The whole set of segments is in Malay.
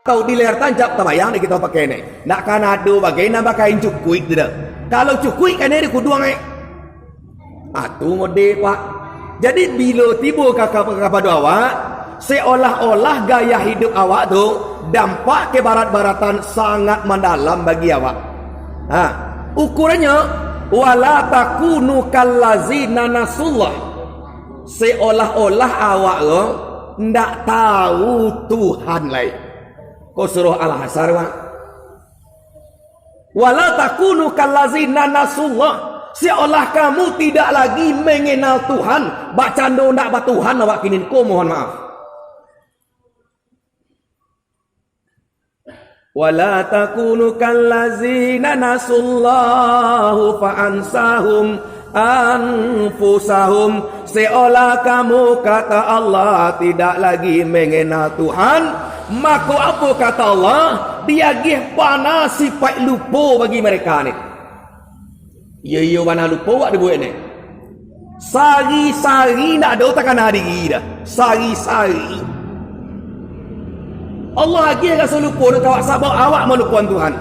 Kau di layar tancap tabayang ni kita pakai ni. Nak kan ada bagai nak pakai cukui tidak. Kalau cukui kan ni kudu ngai. Tu model pak. Jadi bila tiba kakak pada awak, seolah-olah gaya hidup awak tu dampak ke barat-baratan sangat mendalam bagi awak. Ukurannya wala takunu kallazina nasullah. Seolah-olah awak tu ndak tahu Tuhan lain. Kau surah Al-Hasr wa. Wala takunu kallazina nasullah. Seolah kamu tidak lagi mengenal Tuhan. Baca ndo ndak ba Tuhan awak kinin ko mohon maaf. Wala takunu kallazina nasullahu fa'ansahum anfusahum. Seolah kamu kata Allah tidak lagi mengenal Tuhan. Maka apa kata Allah? Dia gih panas sifat lupa bagi mereka ni. Ya mana lupa wak dibuat ni. Sari-sari nak ada takkan hari dah. Sari-sari. Allah lagi rasa lupa nak awak sabar awak melupakan Tuhan.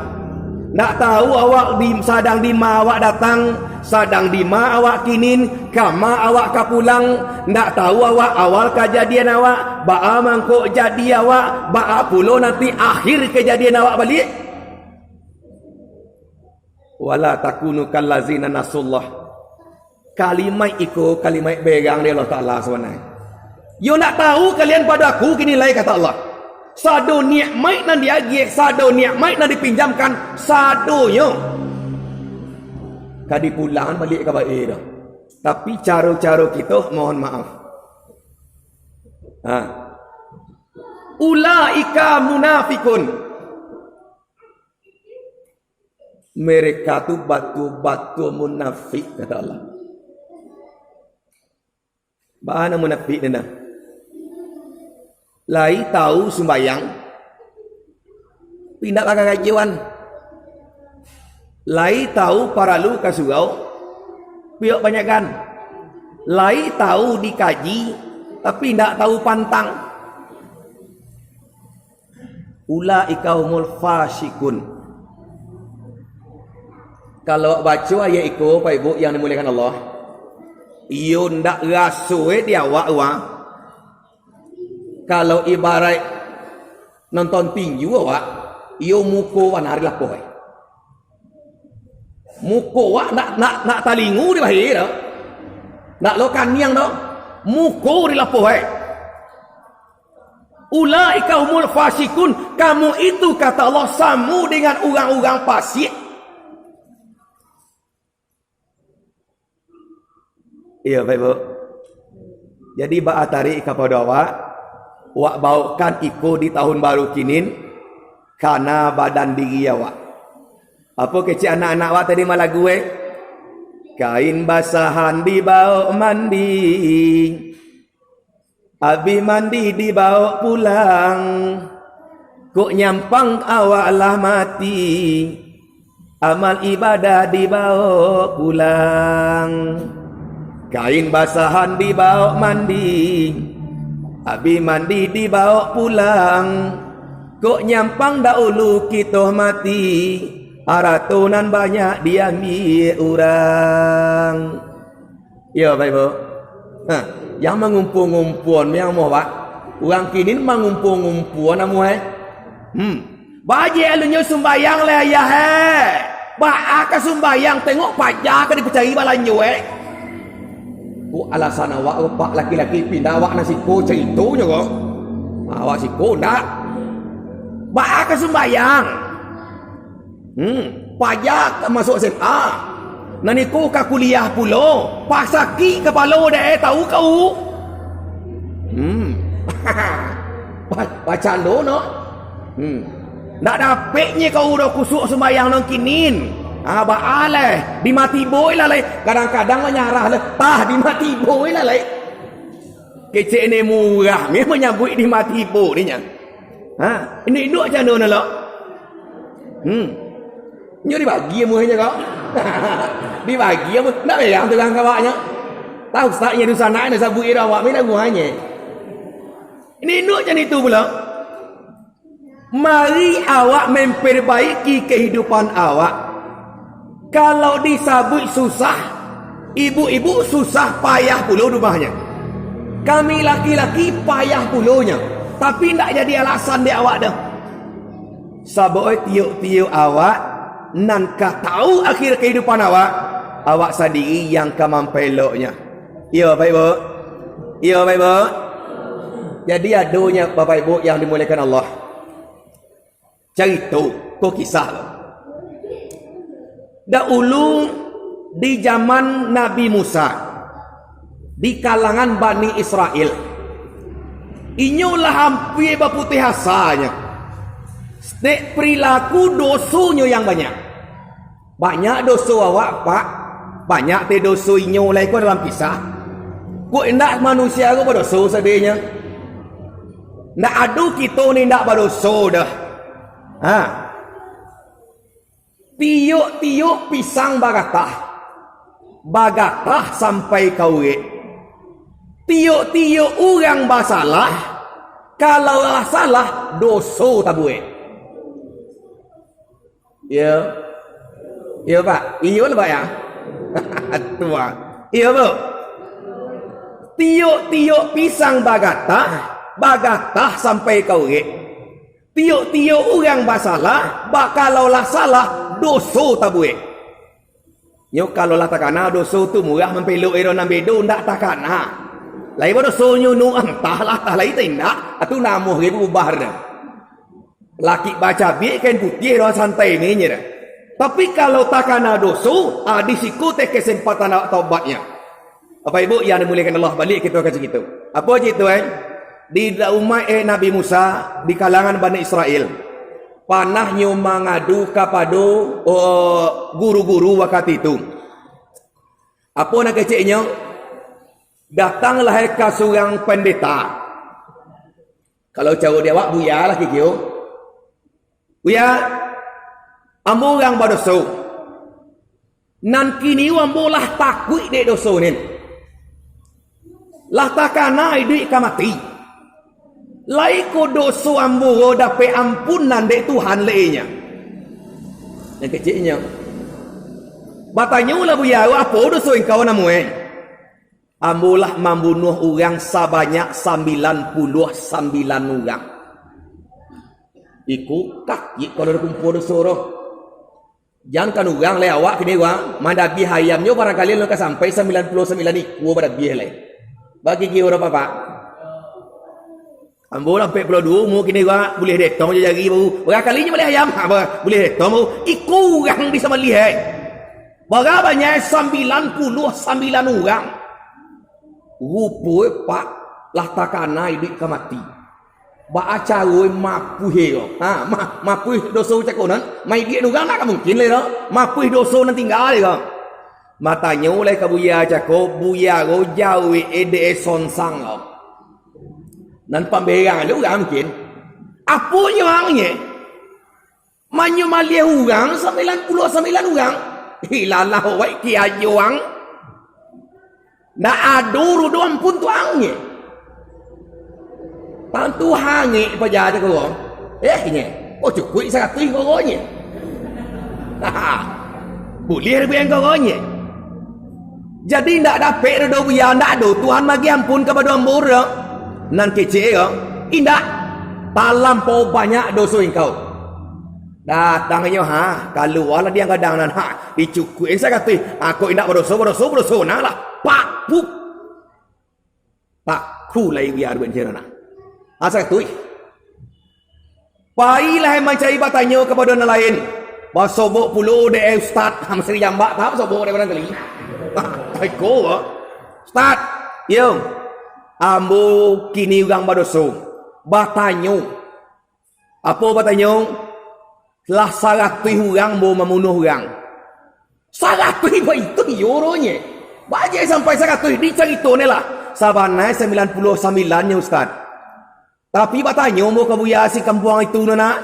Nak tahu awak sadang di ma awak datang, sadang di ma awak kinin, kama awak ka pulang, nak tahu awak awal kejadian awak, ba'a mangkuk jadi awak, ba'a puluh nanti akhir kejadian awak balik. Wala takunu kallazina nasullah. Kalimat itu kalimat berang dari Allah Ta'ala sebenarnya. You nak tahu kalian pada aku kini lain kata Allah. Sado nikmat nan diagih, sado nikmat nan dipinjamkan, sadonya kadi pulang balik ke baik dah. Tapi cara-cara kita mohon maaf. Ulaika munafikun. Mereka tu batu-batu munafik kata Allah. Bahana munafik ni. Lai tahu sembayang pindah pakai kajian. Lai tahu paralu ke surau piok banyakkan. Lai tahu dikaji tapi tidak tahu pantang. Ulaika humul fasikun. Kalau baca ayat itu Pak Ibu yang dimuliakan Allah, iyo ndak rasue dia awak. Kalau ibarat nonton tinju awak, iyo muko wan hari lapoh. Muko awak nak talingu di bahir dah. Nak lokan niang dah. Muko di lapoh. Ulaika humul fasikun. Kamu itu kata Allah samu dengan orang-orang fasik. Iya Pak Ibu. Jadi ba'a tarik kepada awak, wak bawakan iko di tahun baru kinin karena badan diri awak. Apa kecil anak-anak awak tadi malah gue? Kain basahan dibawa mandi, abi mandi dibawa pulang, kok nyampang awak lah mati, amal ibadah dibawa pulang. Kain basahan dibawa mandi, abi mandi dibawa pulang, kok nyampang dahulu kita mati, aratunan banyak diambil orang. Ya Bapak Ibu. Yang mengumpul-ngumpul yang mau Pak. Orang kini mengumpul-ngumpul namu Baji alunya sumbayang le ayah Ba ka sumbayang tengok pajak ka dipercayai balanyo alasan awak pak laki-laki pindah awak nasi ko ceritonya kok. Awak si ko nak. Ba ka sembayang. Pajak masuk SMA. Nani ko ka kuliah pulo. Pasaki kepala dah tahu kau. Bacaan do no. Nak dapatnya kau dah kusuk sembayang nang kinin. Baaleh di mati boy lah leh. Kadang-kadang nyarah leh. Tah di mati boy lah leh. Kecek ni murah. Ni menyambut di mati boy ni nya. Ini duk macam mana lah? Ni dibagi muhnya kau. Dibagi apa? Nak bayang tukang kawaknya. Tahu saatnya di sana ni sabut ira awak mina muhanya. Ini duk macam itu pula. Mari awak memperbaiki kehidupan awak. Kalau disabut susah, ibu-ibu susah payah puluh rumahnya. Kami laki-laki payah puluhnya. Tapi tak jadi alasan di awak dah. Saboi tiuk-tiuk awak, nankah tahu akhir kehidupan awak, awak sendiri yang kemampeloknya. Ya Bapak Ibu. Ya Bapak Ibu. Jadi adanya Bapak Ibu yang dimuliakan Allah. Cerita ko kisah lo. Dahulu di zaman Nabi Musa, di kalangan Bani Israel, inyulah hampir berputih hasanya. Setiap perilaku dosunya yang banyak. Banyak dosu awak pak, banyak te dosu inyo lai ko dalam kisah. Ko indak manusia ko berdosu sedihnya. Ndak adu kita ni ndak berdosu dah. Tiuk-tiuk pisang bagatah. Bagatah sampai kawin. Tiuk-tiuk orang bersalah. Kalau salah, dosa tak buat. Ya. Ya Pak. Iya lah Pak ya. Tua. Iya Bu. Tiuk-tiuk pisang bagatah. Bagatah sampai kawin. Tiuk-tiuk orang bersalah, kalaulah salah, dosa tak buat. Yo kalaulah takana dosa tu murah mempeluk ero nan bedo ndak takana. Lai bodo sonyo nu entahlah tah lai tindak, atu namuh ge ubah dah. Laki baca bi kan putih ro santai ni nya. Tapi kalau takana dosa, di siku teh kesempatan awak taubatnya. Bapak Ibu yang dimuliakan Allah, balik kita ke situ. Apa je tu di umat Nabi Musa di kalangan Bani Israel panahnya mengadu kepada guru-guru waktu itu. Apa nak keciknya? Datanglah ke seorang pendeta. Kalau cara dia awak buya lah kikyo. Buya, ambo orang berdosa. Nan kini ambo lah takut dek dosa ni. Lah takana hidup ka mati. Lai ko dosa ambo dapat ampunan dek Tuhan lehnya. Yang kecilnya. Batanya lah buya, apa dosa engkau namu Ambo lah membunuh orang sebanyak 99 orang. Iku kaki kalau kumpul dosa roh. Jangan kan orang le awak kini wang madabi hayamnya barangkali lo sampai 99 iku badabi le. Bagi ki orang apa? Ambo sampai 42 mu kini gua boleh detong je jari baru. Berapa kalinya boleh ayam? Boleh detong baru. Iku orang bisa melihat. Berapa banyak 99 orang. Rupa pak lah takana hidup ke mati. Ba acara mapuh yo. Mapuh dosa cakonan. Mai dia orang nak mungkin le ro. Mapuh dosa nan tinggal le ro. Matanya oleh ke buya cako buya go jauh ede sonsang lo. Dan pemberang juga mungkin. Apa nyawangnya? Manyu malih orang 99 orang. Hilalah wai ki ajuang. Na aduru doang pun tuangnya. Tantu hangi paja ko. Nya. Oh cukup sangat tu konya. Boleh lebih konya. Jadi ndak dapat redo buya ndak do Tuhan bagi ampun kepada hamba dah. Nan kecil ya, indah talampau banyak dosa engkau. Datangnya kalau wala dia kadang nan dicukuin saya kata, aku indah berdosa nah lah. Pak puk. Pak kulai biar bencana. Asa tu. Pailah mencari batanya kepada orang lain. Basobok puluh de ustaz hamsri jambak tahu sobok de barangkali. Ko ustaz, yo. Ambo kini orang berdosa. Batanyo. Apa batanyo? Lah 100 orang mau membunuh orang. 100 itu yoronya. Bajai sampai 100 dicerita ni lah. Sabanai 99 nya ustaz. Tapi batanyo mau kebuya si kampung itu nana.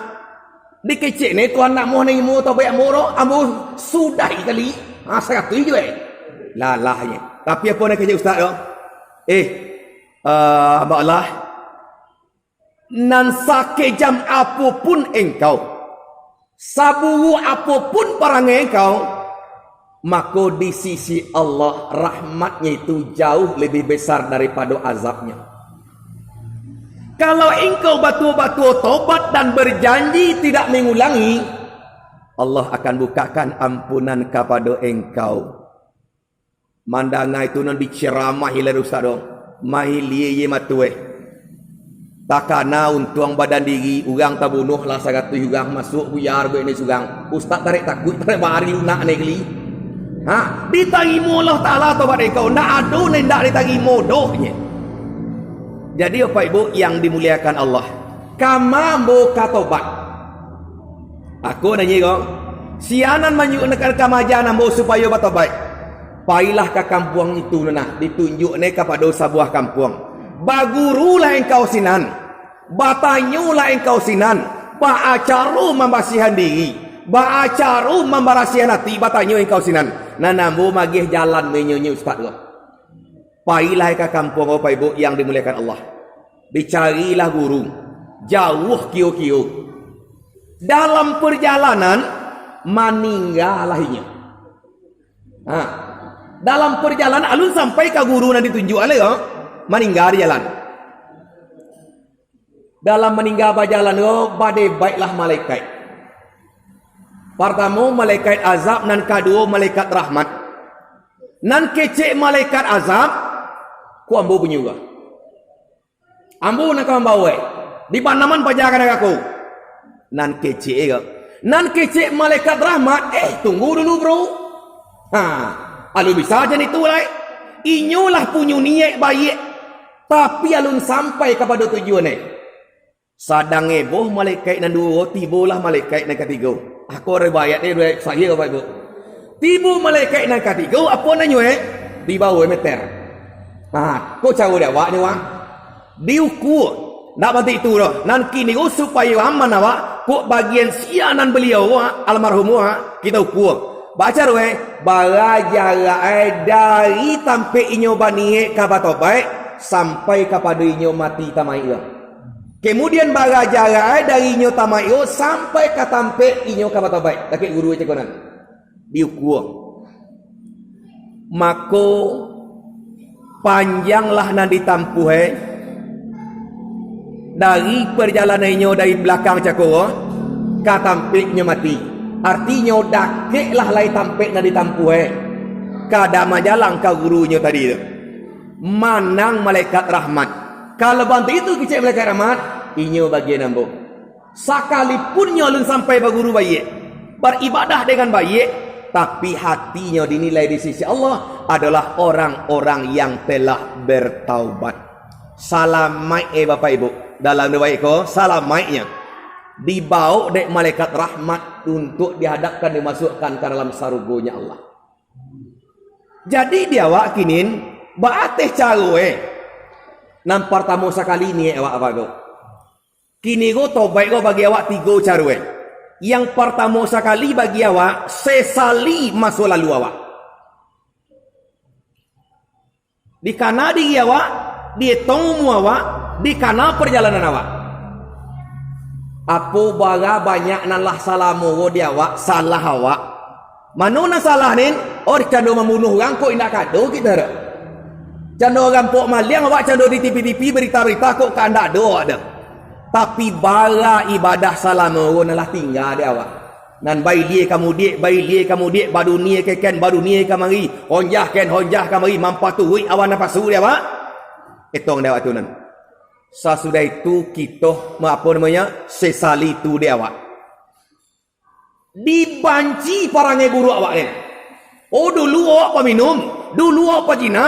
Di kecil ni tuan nak mau ni mau atau baik moro. Ambo sudah kali. 100 je. Lalahnya. Tapi apa nak kerja ustaz tu? Abang Allah nan sakejam apapun engkau, saburu apapun perangai engkau, maka di sisi Allah rahmatnya itu jauh lebih besar daripada azabnya. Kalau engkau betul-betul tobat dan berjanji tidak mengulangi, Allah akan bukakan ampunan kepada engkau. Mandanga itu nan diceramah hilar ustaz dong. Mahi liye matue. Takana untuang badan diri, urang tak bunuh lah sagatu urang masuk buyar be ni sugang. Ustaz tarik takut tarik bari lunak negeri. Ha, diterima Allah Taala tobat engkau. Nak adu ni ndak diterima dohnya. Jadi Bapak Ibu yang dimuliakan Allah, kama mau katobat. Aku nanya kau, sianan menyuruhkan kamajan mau supaya bertobat. Pailah ke kampung itu nah, ditunjuk ne kepada sebuah kampung. Bagurulah engkau sinan, batanyulah engkau sinan, baacaru membasihan diri, baacaru membarasihan hati, batanyu engkau sinan. Nanamu magih jalan menyunyi ustaz kau. Pailah ke kampung Bapak Ibu yang dimuliakan Allah. Dicarilah guru, jauh kio-kio. Dalam perjalanan meninggalahnya. Ha. Dalam perjalanan alun sampai ke guru nanti tunjuk oleh yo, meninggal di jalan. Dalam meninggal berjalan yo, badai baiklah malaikat. Pertama malaikat azab, nan kedua malaikat rahmat. Nan kecek malaikat azab, ku ambu punya juga. Ambu nak ambawe. Di panaman pajakan aku. Nan kecek yo. Nan kecek malaikat rahmat, tunggu dulu bro. Ha. Alun bisa aja itu lah. Inyulah punya niat baik. Tapi alun sampai kepada tujuan. Sadang eboh malaikat nan dua, tibalah malaikat nan ketiga. Aku riwayat ni saya Bapak Ibu. Tiba malaikat nan ketiga, apa nanyo di bawah meter. Ha, kau tahu dia awak ni wang. Diukur. Nak bantu itu dah. Nan kini supaya aman awak, kok bagian sianan beliau almarhum kita ukur. Baca roh barajarak dari tampe inyo bani kabatobai sampai kepada inyo mati tamaiyo. Kemudian barajarak dari inyo tamaiyo sampai ke tampe inyo kabatobai. Takik guru cekonan. Diukur. Mako panjanglah nan ditampuh dari perjalanan inyo dari belakang cakoro ke tampe inyo mati. Artinya dakeklah lai tampek na ditampu kada majalang ka gurunya tadi tu. Manang malaikat rahmat. Kalau bantu itu kecek malaikat rahmat, inyo bagian ambo. Sekalipun nyolun sampai ba guru baik, beribadah dengan baik, tapi hatinya dinilai di sisi Allah adalah orang-orang yang telah bertaubat. Salamai Bapak Ibu. Dalam riwayat ko, salamaitnya dibawa dek malaikat rahmat untuk dihadapkan dimasukkan ke dalam sarugonya Allah. Jadi dia awak kinin baateh cawe nampar tamu sekali ni awak apa go. Kini go tobat go bagi awak tiga cawe. Yang pertama sekali bagi awak sesali masa lalu awak. Di kana diri awak, di tongmu awak, di kana perjalanan awak. Apa bara banyak nalah salamu dia awak, salah awak. Mana nak salah ni? Orang cando membunuh orang kok indak kado kita dah. Cando orang pok maliang awak cando di TV-TV berita-berita kok kan ndak ada. Tapi bara ibadah salamu nalah tinggal dia awak. Nan bai dia kamu dia badu ni keken badu ni kamari. Honjah kamari mampatui awan napasu dia awak. Etong dia awak tu nan. Sesudah itu kita apa namanya sesali itu dia awak dibanci parangnya guru awak ni. Oh dulu awak peminum, dulu awak pejina,